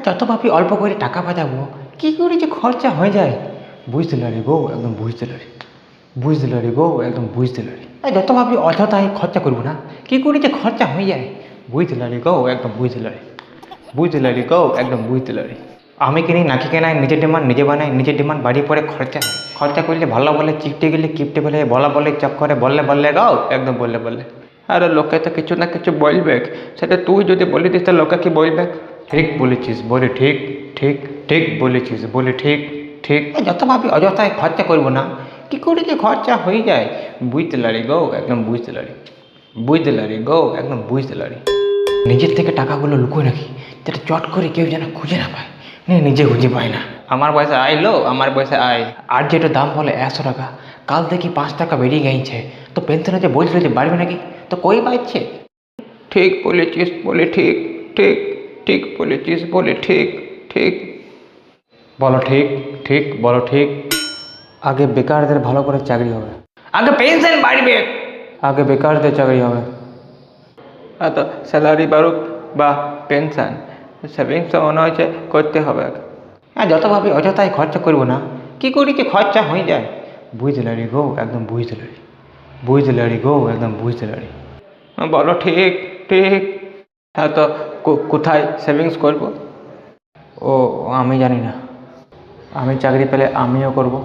যত ভাবি অল্প করে টাকা বাঁচাবো, কী করে যে খরচা হয়ে যায় বুঝতে পারি গো, একদম বুঝতে পারি, বুঝতে পারি গো, একদম বুঝতে পারি। যত ভাবি অযথায় খরচা করবো না, কী করে যে খরচা হয়ে যায় বুঝতে পারি গো, একদম বুঝতে পারি, বুঝতে পারি গো, একদম বুঝতে পারি। আমি কিনি নাকি কেনাই, নিজের ডিমান্ড নিজে বানাই, নিজের ডিমান্ড বাড়িয়ে পরে খরচা হয়। খরচা করলে ভালো বলে, চিপটে গেলে কিপটে বলে, বলা বলে চক্করে বললে বললে গো, একদম বললে বললে। আরে লোকে তো কিছু না কিছু বলবে, সেটা তুই যদি বলে দিস তো লোকে কি বলবে? ঠিক বলেছিস, বলে ঠিক, ঠিক, ঠিক বলেছিস, বলে ঠিক, ঠিক। যত ভাবি অযথায় খরচা করবো না, কী করে যে খরচা হয়ে যায় বুঝতে পারি গো, একদম বুঝতে পারি, বুঝতে পারি গো, একদম বুঝতে পারি। নিজের থেকে টাকাগুলো লুকোয় রাখি, যেটা চট করে কেউ যেন খুঁজে না পায়, নিজে খুঁজে পায় না। আমার পয়সা আইলো, আমার পয়সা আয়। আর যেটা দাম বলে 100 টাকা, কাল দেখি 5 টাকা বেরিয়ে গেছে, তো পেনশনে যে বলছিল যে বাড়বে নাকি, তো কই পাচ্ছে। ঠিক বলেছিস, বলে ঠিক, ঠিক, ঠিক বলেছিস, বলে ঠিক, ঠিক। বলো ঠিক, ঠিক, বলো ঠিক। আগে বেকারদের ভালো করে চাকরি হবে, আগে পেনশন বাড়বে, আগে বেকারদের চাকরি হবে। তো স্যালারি বাড়ুক বা পেনশন, সেভিংস তো মনে হচ্ছে করতে হবে। যত ভাবি অযথায় খরচা করবো না, কী করি যে খরচা হয়ে যায় বুঝতে পারি গো, একদম বুঝতে পারি, বুঝতে পারি গো, একদম বুঝতে পারি। বলো ঠিক, ঠিক। হ্যাঁ, তো কোথায় সেভিংস করব? ও আমি জানি না, আমি চাকরি পেলে আমিও করব।